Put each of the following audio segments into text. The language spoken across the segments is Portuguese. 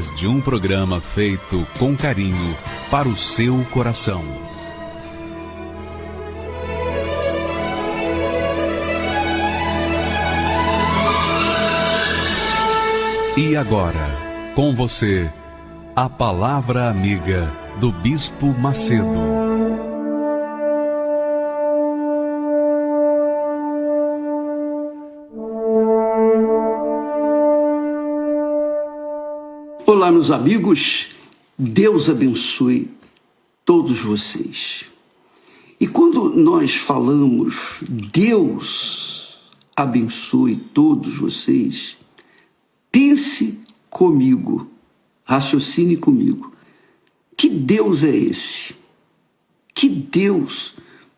através de um programa feito com carinho para o seu coração. E agora, com você, a Palavra Amiga do Bispo Macedo. Olá, meus amigos, Deus abençoe todos vocês. E quando nós falamos Deus abençoe todos vocês, pense comigo, raciocine comigo. Que Deus é esse? Que Deus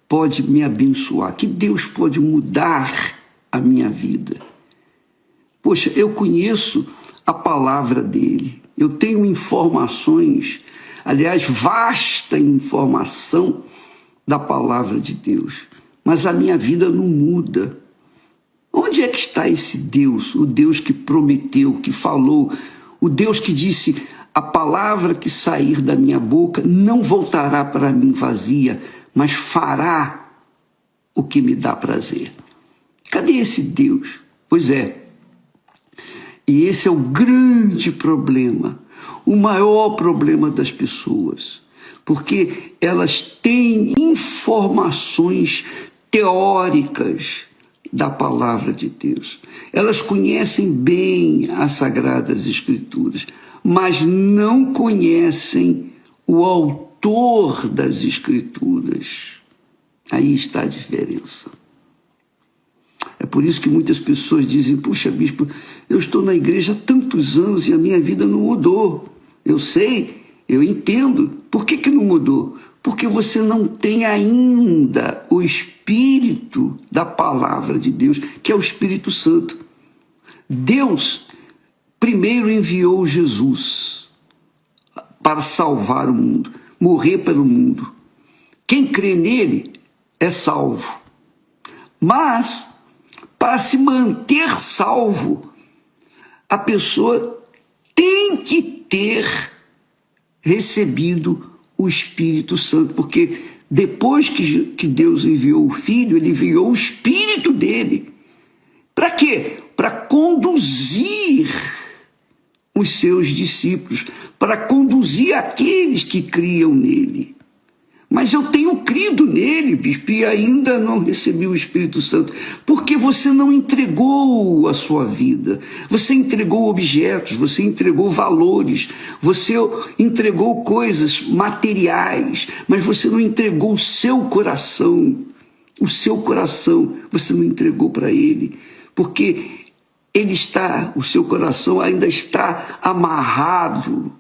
pode me abençoar? Que Deus pode mudar a minha vida? Poxa, eu conheço a palavra dele. Eu tenho informações, aliás, vasta informação da palavra de Deus. Mas a minha vida não muda. Onde é que está esse Deus? O Deus que prometeu, que falou, o Deus que disse: a palavra que sair da minha boca não voltará para mim vazia, mas fará o que me dá prazer. Cadê esse Deus? Pois é, e esse é o grande problema, o maior problema das pessoas, porque elas têm informações teóricas da palavra de Deus. Elas conhecem bem as Sagradas Escrituras, mas não conhecem o autor das Escrituras. Aí está a diferença. É por isso que muitas pessoas dizem: puxa, bispo, eu estou na igreja há tantos anos e a minha vida não mudou. Eu sei, eu entendo. Por que não mudou? Porque você não tem ainda o Espírito da palavra de Deus, que é o Espírito Santo. Deus primeiro enviou Jesus para salvar o mundo, morrer pelo mundo. Quem crê nele é salvo. Mas, para se manter salvo, a pessoa tem que ter recebido o Espírito Santo, porque depois que Deus enviou o Filho, ele enviou o Espírito dele. Para quê? Para conduzir os seus discípulos, para conduzir aqueles que criam nele. Mas eu tenho crido nele, bispo, e ainda não recebi o Espírito Santo, porque você não entregou a sua vida, você entregou objetos, você entregou valores, você entregou coisas materiais, mas você não entregou o seu coração. O seu coração você não entregou para ele, porque o seu coração ainda está amarrado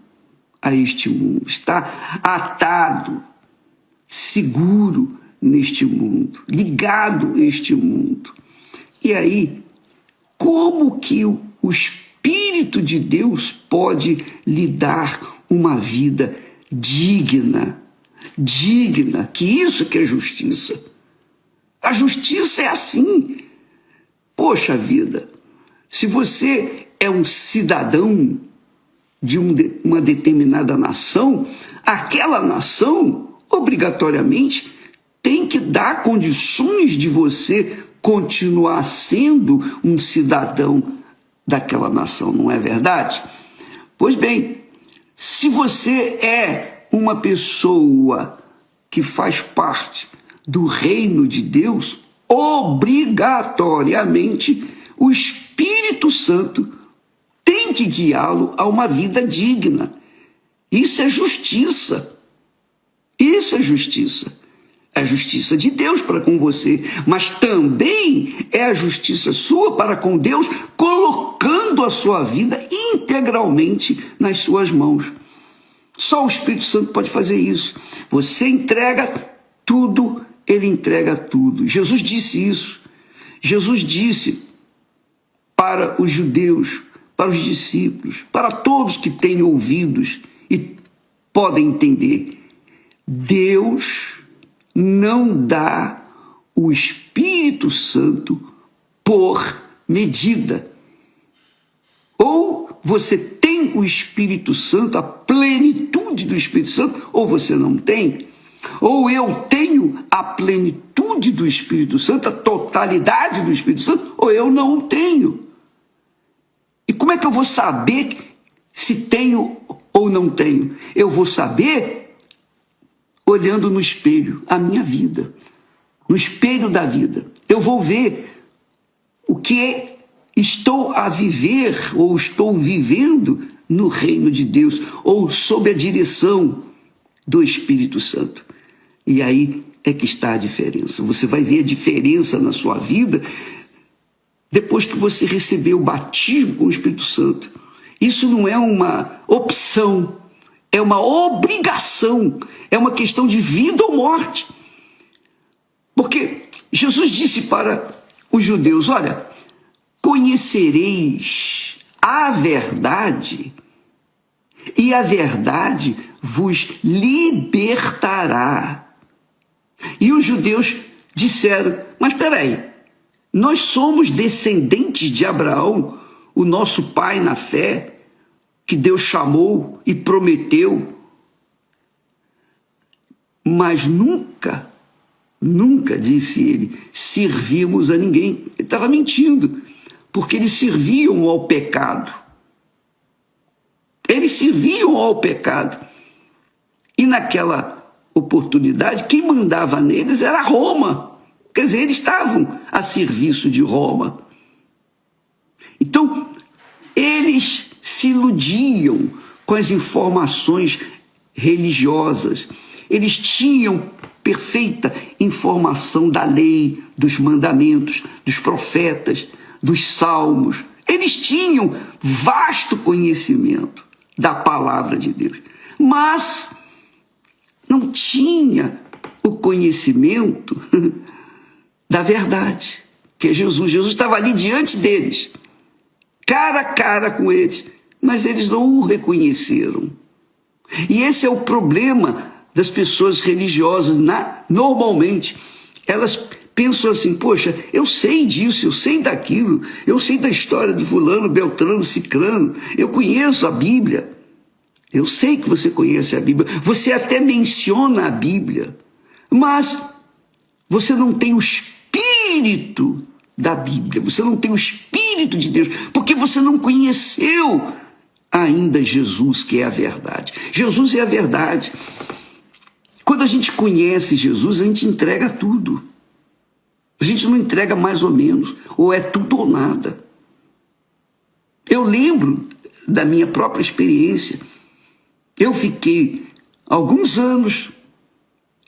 a este mundo, está atado, seguro neste mundo, ligado a este mundo. E aí, como que o Espírito de Deus pode lhe dar uma vida digna? Digna, que isso que é justiça. A justiça é assim. Poxa vida, se você é um cidadão de uma determinada nação, aquela nação obrigatoriamente tem que dar condições de você continuar sendo um cidadão daquela nação, não é verdade? Pois bem, se você é uma pessoa que faz parte do reino de Deus, obrigatoriamente o Espírito Santo tem que guiá-lo a uma vida digna. Isso é justiça. Isso é justiça. É a justiça de Deus para com você, mas também é a justiça sua para com Deus, colocando a sua vida integralmente nas suas mãos. Só o Espírito Santo pode fazer isso. Você entrega tudo, ele entrega tudo. Jesus disse isso. Jesus disse para os judeus, para os discípulos, para todos que têm ouvidos e podem entender: Deus não dá o Espírito Santo por medida. Ou você tem tem o Espírito Santo, a plenitude do Espírito Santo, ou você não tem. Ou eu tenho a plenitude do Espírito Santo, a totalidade do Espírito Santo, ou eu não tenho. E como é que eu vou saber se tenho ou não tenho? Eu vou saber olhando no espelho, a minha vida, no espelho da vida. Eu vou ver o que estou a viver ou estou vivendo no reino de Deus, ou sob a direção do Espírito Santo. E aí é que está a diferença. Você vai ver a diferença na sua vida depois que você recebeu o batismo com o Espírito Santo. Isso não é uma opção, é uma obrigação, é uma questão de vida ou morte. Porque Jesus disse para os judeus, olha, conhecereis a verdade e a verdade vos libertará. E os judeus disseram, mas espera aí, nós somos descendentes de Abraão, o nosso pai na fé, que Deus chamou e prometeu, mas nunca, disse ele, servimos a ninguém. Ele estava mentindo, porque eles serviam ao pecado. Eles serviam ao pecado. E naquela oportunidade, quem mandava neles era Roma. Quer dizer, eles estavam a serviço de Roma. Então, eles se iludiam com as informações religiosas. Eles tinham perfeita informação da lei, dos mandamentos, dos profetas, dos salmos. Eles tinham vasto conhecimento da palavra de Deus. Mas não tinha o conhecimento da verdade, que é Jesus. Jesus estava ali diante deles, cara a cara com eles, mas eles não o reconheceram. E esse é o problema das pessoas religiosas. Normalmente, elas pensam assim, poxa, eu sei disso, eu sei daquilo, eu sei da história de fulano, beltrano, cicrano, eu conheço a Bíblia. Eu sei que você conhece a Bíblia, você até menciona a Bíblia, mas você não tem o espírito da Bíblia, você não tem o espírito de Deus, porque você não conheceu ainda Jesus, que é a verdade. Jesus é a verdade. Quando a gente conhece Jesus, a gente entrega tudo. A gente não entrega mais ou menos, ou é tudo ou nada. Eu lembro da minha própria experiência. Eu fiquei alguns anos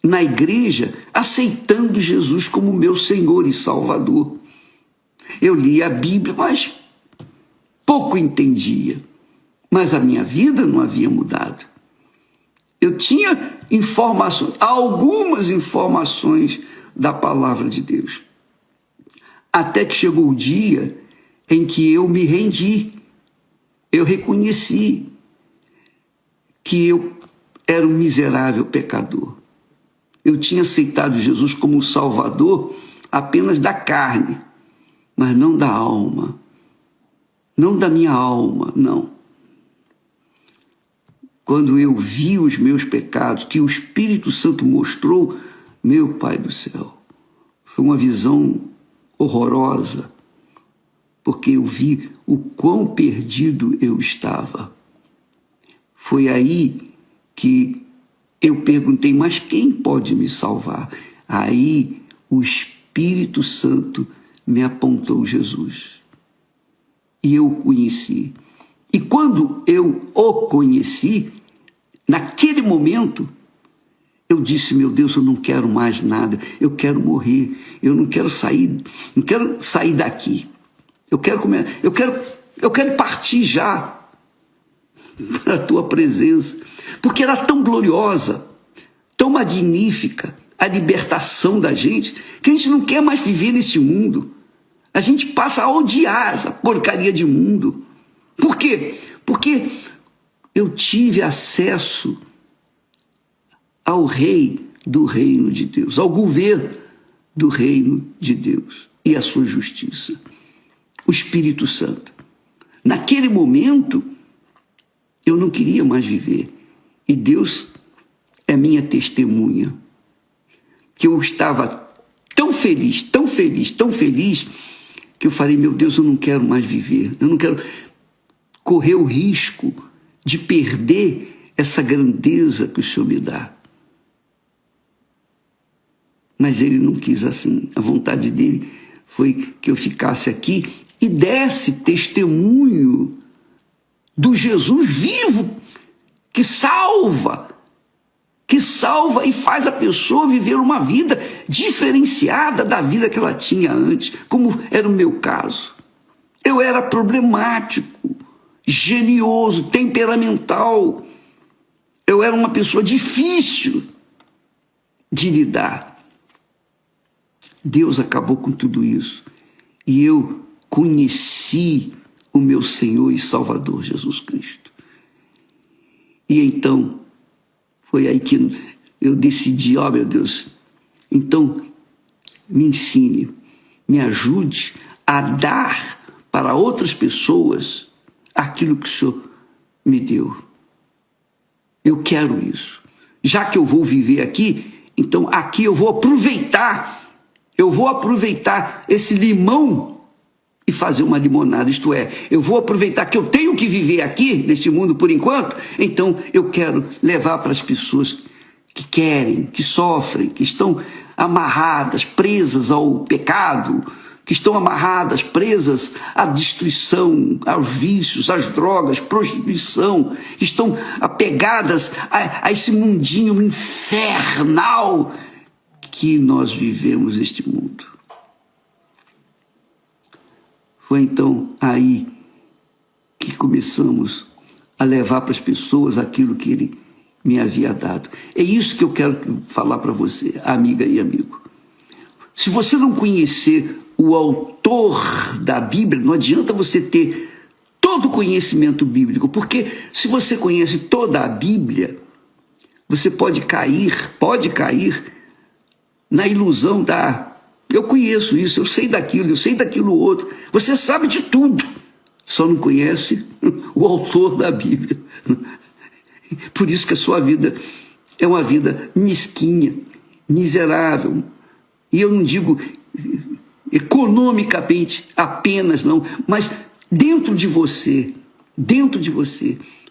na igreja aceitando Jesus como meu Senhor e Salvador. Eu lia a Bíblia, mas pouco entendia. Mas a minha vida não havia mudado. Eu tinha informações, algumas informações da palavra de Deus. Até que chegou o dia em que eu me rendi. Eu reconheci que eu era um miserável pecador. Eu tinha aceitado Jesus como Salvador apenas da carne, mas não da alma. Não da minha alma, não. Quando eu vi os meus pecados, que o Espírito Santo mostrou, meu Pai do céu, foi uma visão horrorosa, porque eu vi o quão perdido eu estava. Foi aí que eu perguntei, mas quem pode me salvar? Aí o Espírito Santo me apontou Jesus. E eu o conheci. E quando eu o conheci, naquele momento, eu disse, meu Deus, eu não quero mais nada, eu quero morrer, eu não quero sair daqui. Eu quero partir já para a tua presença, porque era tão gloriosa, tão magnífica a libertação da gente, que a gente não quer mais viver nesse mundo. A gente passa a odiar essa porcaria de mundo. Por quê? Porque eu tive acesso ao rei do reino de Deus, ao governo do reino de Deus e a sua justiça, o Espírito Santo. Naquele momento, Eu não queria mais viver. E Deus é minha testemunha. Que eu estava tão feliz, tão feliz, tão feliz, que eu falei, meu Deus, eu não quero mais viver. Eu não quero correr o risco de perder essa grandeza que o Senhor me dá. Mas Ele não quis assim. A vontade dele foi que eu ficasse aqui e desse testemunho do Jesus vivo, que salva e faz a pessoa viver uma vida diferenciada da vida que ela tinha antes, como era o meu caso. Eu era problemático, genioso, temperamental. Eu era uma pessoa difícil de lidar. Deus acabou com tudo isso. E eu conheci o meu Senhor e Salvador Jesus Cristo. E então, foi aí que eu decidi, ó meu Deus, então me ensine, me ajude a dar para outras pessoas aquilo que o Senhor me deu. Eu quero isso. Já que eu vou viver aqui, então aqui eu vou aproveitar esse limão e fazer uma limonada, isto é, eu vou aproveitar que eu tenho que viver aqui, neste mundo por enquanto, então eu quero levar para as pessoas que querem, que sofrem, que estão amarradas, presas ao pecado, que estão amarradas, presas à destruição, aos vícios, às drogas, prostituição, que estão apegadas a esse mundinho infernal que nós vivemos neste mundo. Foi então aí que começamos a levar para as pessoas aquilo que Ele me havia dado. É isso que eu quero falar para você, amiga e amigo. Se você não conhecer o autor da Bíblia, não adianta você ter todo o conhecimento bíblico, porque se você conhece toda a Bíblia, você pode cair na ilusão da... Eu conheço isso, eu sei daquilo outro. Você sabe de tudo, só não conhece o autor da Bíblia. Por isso que a sua vida é uma vida mesquinha, miserável. E eu não digo economicamente apenas, não, mas dentro de você,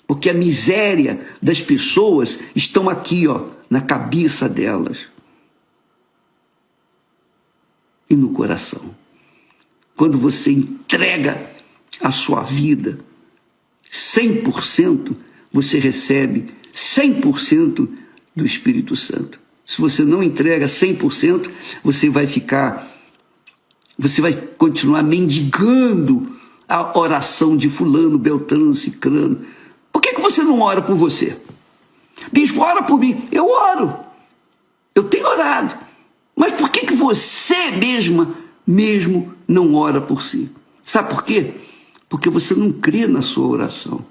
porque a miséria das pessoas estão aqui, ó, na cabeça delas. E no coração. Quando você entrega a sua vida 100%, você recebe 100% do Espírito Santo. Se você não entrega 100%, você vai continuar mendigando a oração de fulano, beltrano, cicrano. Por que você não ora por você? Bispo, ora por mim. Eu oro. Eu tenho orado. Mas por que você mesmo não ora por si? Sabe por quê? Porque você não crê na sua oração.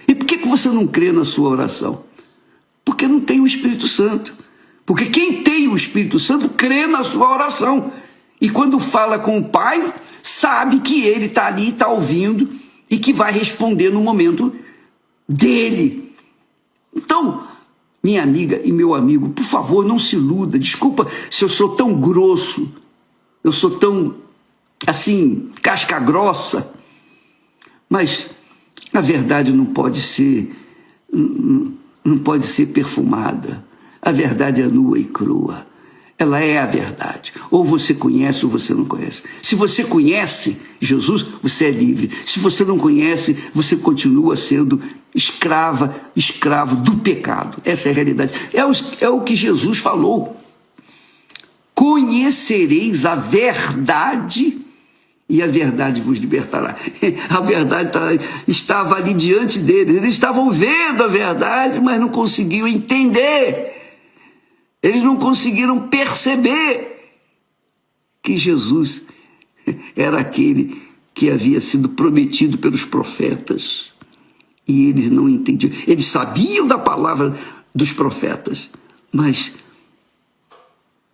E por que você não crê na sua oração? Porque não tem o Espírito Santo. Porque quem tem o Espírito Santo crê na sua oração. E quando fala com o Pai, sabe que Ele está ali, está ouvindo e que vai responder no momento dele. Então, minha amiga e meu amigo, por favor, não se iluda. Desculpa se eu sou tão grosso, eu sou tão, assim, casca grossa. Mas a verdade não pode ser perfumada. A verdade é nua e crua. Ela é a verdade. Ou você conhece ou você não conhece. Se você conhece Jesus, você é livre. Se você não conhece, você continua sendo escravo do pecado. Essa é a realidade. É o que Jesus falou. Conhecereis a verdade e a verdade vos libertará. A verdade estava ali diante deles. Eles estavam vendo a verdade, mas não conseguiam entender. Eles não conseguiram perceber que Jesus era aquele que havia sido prometido pelos profetas. E eles não entendiam. Eles sabiam da palavra dos profetas, mas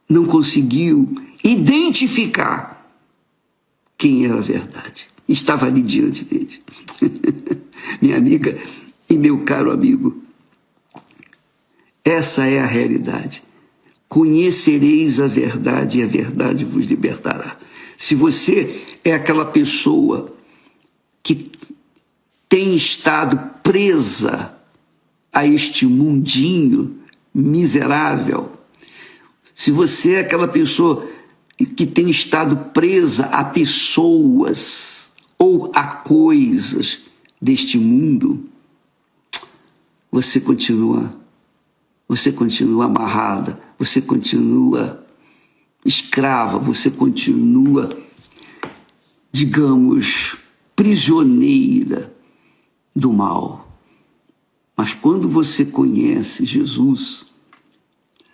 não conseguiam identificar quem era a verdade. Estava ali diante deles. Minha amiga E meu caro amigo, essa é a realidade. Conhecereis a verdade e a verdade vos libertará. Se você é aquela pessoa que tem estado presa a este mundinho miserável, se você é aquela pessoa que tem estado presa a pessoas ou a coisas deste mundo, você continua amarrada, você continua escrava, você continua, digamos, prisioneira do mal. Mas quando você conhece Jesus,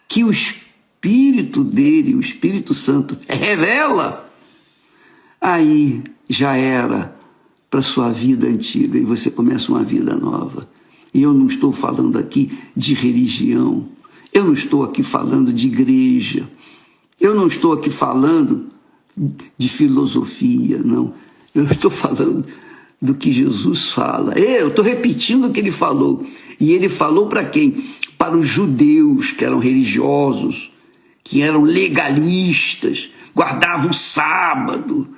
que o Espírito dele, o Espírito Santo, revela, aí já era para sua vida antiga e você começa uma vida nova. E eu não estou falando aqui de religião, eu não estou aqui falando de igreja, eu não estou aqui falando de filosofia, não. Eu estou falando do que Jesus fala. Eu estou repetindo o que ele falou. E ele falou para quem? Para os judeus, que eram religiosos, que eram legalistas, guardavam o sábado.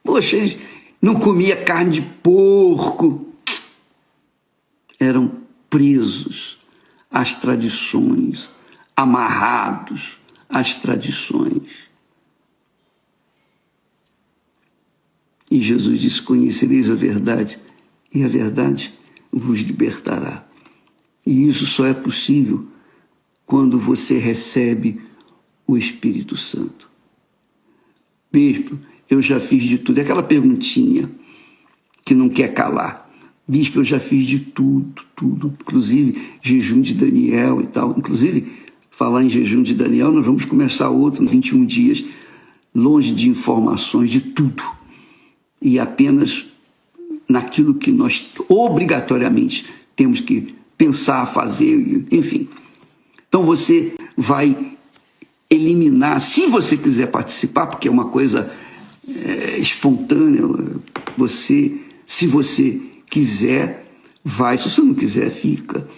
Poxa, eles não comiam carne de porco. Eram presos às tradições, amarrados às tradições. E Jesus disse: conhecereis a verdade, e a verdade vos libertará. E isso só é possível quando você recebe o Espírito Santo. Bispo, eu já fiz de tudo. É aquela perguntinha que não quer calar. Bispo, eu já fiz de tudo, inclusive jejum de Daniel e tal. Inclusive, falar em jejum de Daniel, nós vamos começar outro, 21 dias, longe de informações, de tudo. E apenas naquilo que nós obrigatoriamente temos que pensar, fazer, enfim. Então você vai eliminar, se você quiser participar, porque é uma coisa espontânea, se você quiser, vai. Se você não quiser, fica.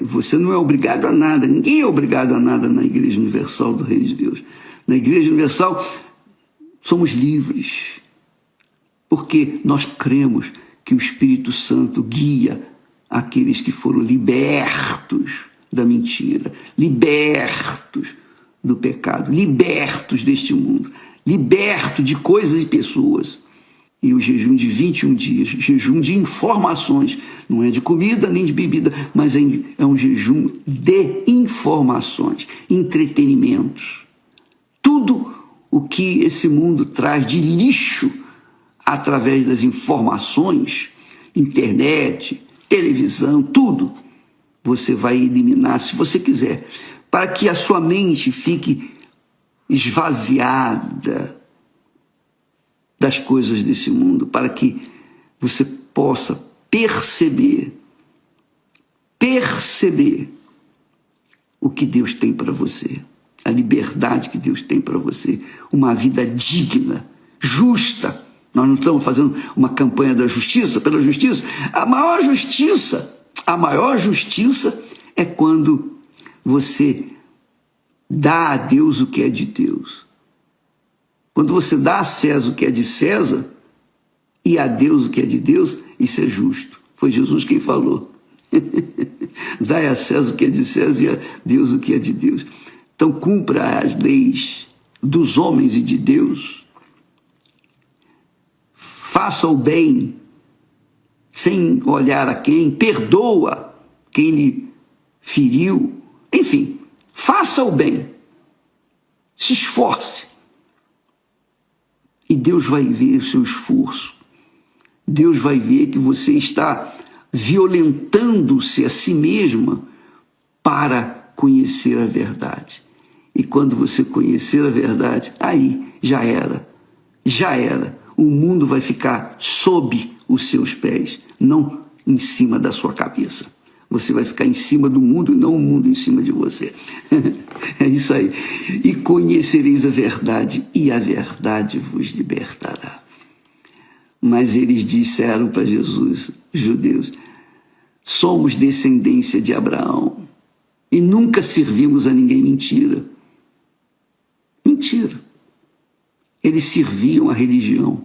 Você não é obrigado a nada. Ninguém é obrigado a nada na Igreja Universal do Reino de Deus. Na Igreja Universal, somos livres. Porque nós cremos que o Espírito Santo guia aqueles que foram libertos da mentira, libertos do pecado, libertos deste mundo, libertos de coisas e pessoas. E o jejum de 21 dias, jejum de informações, não é de comida nem de bebida, mas é um jejum de informações, entretenimentos. Tudo o que esse mundo traz de lixo através das informações, internet, televisão, tudo, você vai eliminar, se você quiser, para que a sua mente fique esvaziada das coisas desse mundo, para que você possa perceber o que Deus tem para você, a liberdade que Deus tem para você, uma vida digna, justa. Nós não estamos fazendo uma campanha da justiça, pela justiça. A maior justiça é quando você dá a Deus o que é de Deus. Quando você dá a César o que é de César e a Deus o que é de Deus, isso é justo. Foi Jesus quem falou. Dai a César o que é de César e a Deus o que é de Deus. Então cumpra as leis dos homens e de Deus. Faça o bem sem olhar a quem, perdoa quem lhe feriu. Enfim, faça o bem. Se esforce. E Deus vai ver o seu esforço. Deus vai ver que você está violentando-se a si mesma para conhecer a verdade. E quando você conhecer a verdade, aí já era. O mundo vai ficar sob os seus pés, não em cima da sua cabeça. Você vai ficar em cima do mundo e não o mundo em cima de você. É isso aí. E conhecereis a verdade, e a verdade vos libertará. Mas eles disseram para Jesus, judeus: somos descendência de Abraão e nunca servimos a ninguém. Mentira. Mentira. Eles serviam a religião.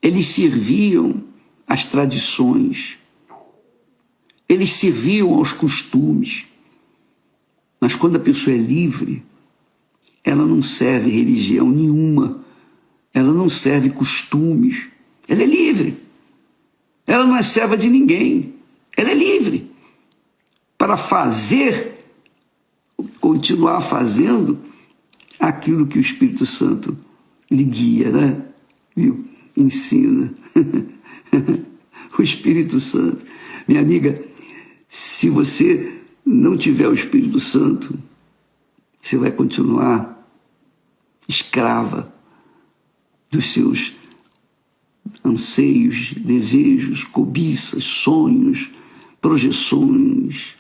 Eles serviam às tradições. Eles serviam aos costumes. Mas quando a pessoa é livre, ela não serve religião nenhuma. Ela não serve costumes. Ela é livre. Ela não é serva de ninguém. Ela é livre para fazer, continuar fazendo aquilo que o Espírito Santo lhe guia, né? Viu? Ensina. O Espírito Santo. Minha amiga, se você não tiver o Espírito Santo, você vai continuar escrava dos seus anseios, desejos, cobiças, sonhos, projeções.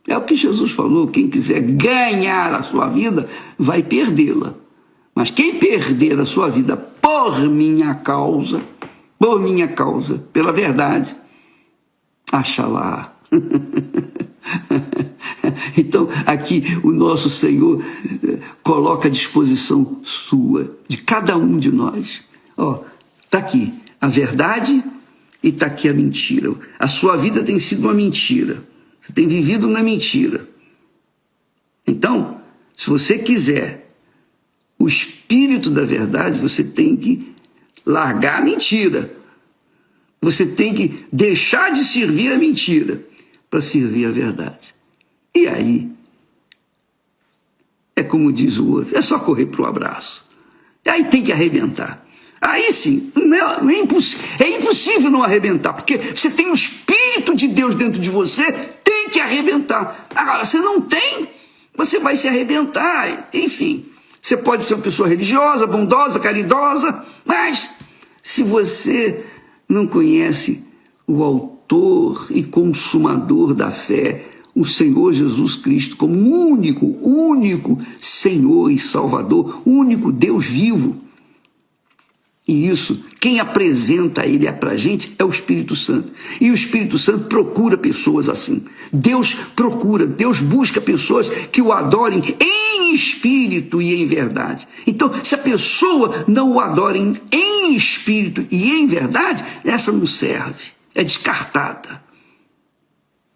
É o que Jesus falou: quem quiser ganhar a sua vida, vai perdê-la. Mas quem perder a sua vida por minha causa, pela verdade, achará. Então, aqui o nosso Senhor coloca à disposição sua, de cada um de nós. Ó, está aqui a verdade e está aqui a mentira. A sua vida tem sido uma mentira. Você tem vivido na mentira. Então, se você quiser o espírito da verdade, você tem que largar a mentira. Você tem que deixar de servir a mentira para servir a verdade. E aí, é como diz o outro, é só correr para o abraço. E aí tem que arrebentar. Aí sim, é impossível não arrebentar, porque você tem o Espírito de Deus dentro de você, tem que arrebentar. Agora, se não tem, você vai se arrebentar. Enfim, você pode ser uma pessoa religiosa, bondosa, caridosa, mas se você não conhece o autor e consumador da fé, o Senhor Jesus Cristo, como único Senhor e Salvador, único Deus vivo. E isso, quem apresenta ele para a gente é o Espírito Santo. E o Espírito Santo procura pessoas assim. Deus busca pessoas que o adorem em espírito e em verdade. Então, se a pessoa não o adora em espírito e em verdade, essa não serve, é descartada.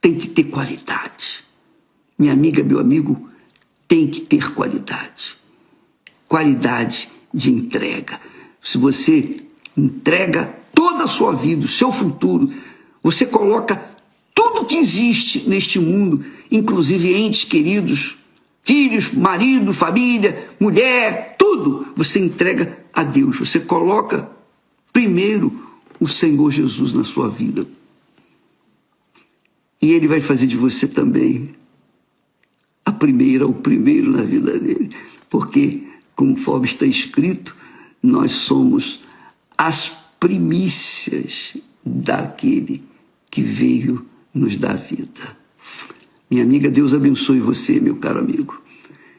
Tem que ter qualidade. Minha amiga, meu amigo, tem que ter qualidade. Qualidade de entrega. Se você entrega toda a sua vida, o seu futuro, você coloca tudo que existe neste mundo, inclusive entes queridos, filhos, marido, família, mulher, tudo, você entrega a Deus. Você coloca primeiro o Senhor Jesus na sua vida. E Ele vai fazer de você também o primeiro na vida dele. Porque, conforme está escrito, nós somos as primícias daquele que veio nos dar vida. Minha amiga, Deus abençoe você, meu caro amigo.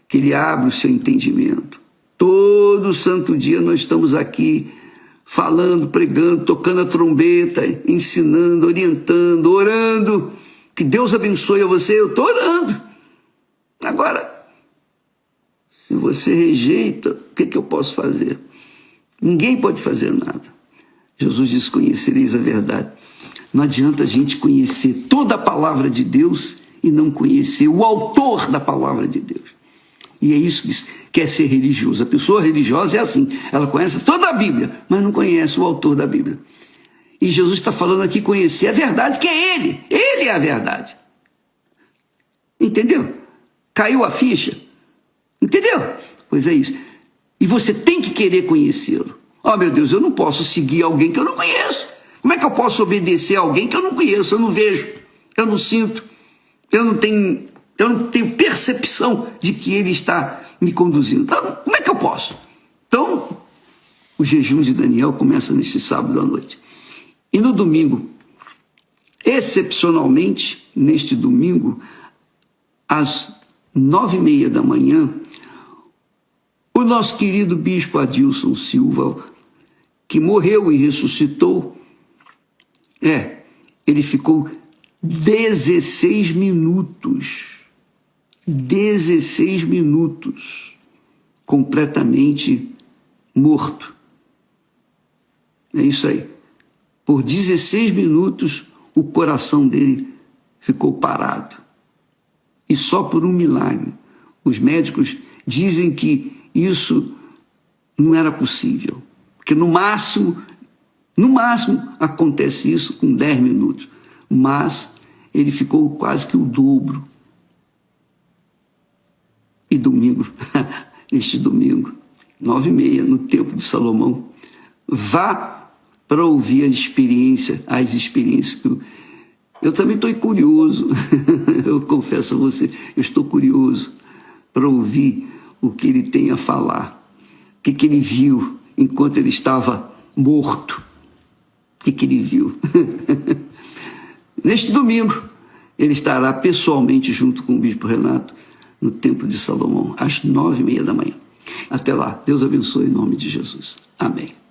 Que Ele abra o seu entendimento. Todo santo dia nós estamos aqui falando, pregando, tocando a trombeta, ensinando, orientando, orando. Que Deus abençoe a você. Eu estou orando. Agora, se você rejeita, o que eu posso fazer? Ninguém pode fazer nada. Jesus disse: conhecereis a verdade. Não adianta a gente conhecer toda a palavra de Deus e não conhecer o autor da palavra de Deus. E é isso que é ser religioso. A pessoa religiosa é assim, ela conhece toda a Bíblia, mas não conhece o autor da Bíblia. E Jesus está falando aqui conhecer a verdade, que é Ele. Ele é a verdade. Entendeu? Caiu a ficha? Entendeu? Pois é isso. E você tem que querer conhecê-lo. Oh, meu Deus, eu não posso seguir alguém que eu não conheço. Como é que eu posso obedecer a alguém que eu não conheço, eu não vejo, eu não sinto, eu não tenho percepção de que ele está me conduzindo? Como é que eu posso? Então, o jejum de Daniel começa neste sábado à noite. E no domingo, excepcionalmente, neste domingo, às 9h30 da manhã, o nosso querido bispo Adilson Silva, que morreu e ressuscitou, ele ficou 16 minutos. 16 minutos. Completamente morto. É isso aí. Por 16 minutos, o coração dele ficou parado. E só por um milagre. Os médicos dizem que isso não era possível. Porque no máximo acontece isso com 10 minutos. Mas ele ficou quase que o dobro. E domingo, este domingo, 9h30, no Templo de Salomão, vá para ouvir as experiências que eu também estou curioso. Eu confesso a você, eu estou curioso para ouvir o que ele tem a falar. O que ele viu enquanto ele estava morto. O que ele viu? Neste domingo, ele estará pessoalmente junto com o Bispo Renato no Templo de Salomão, às 9h30 da manhã. Até lá, Deus abençoe em nome de Jesus. Amém.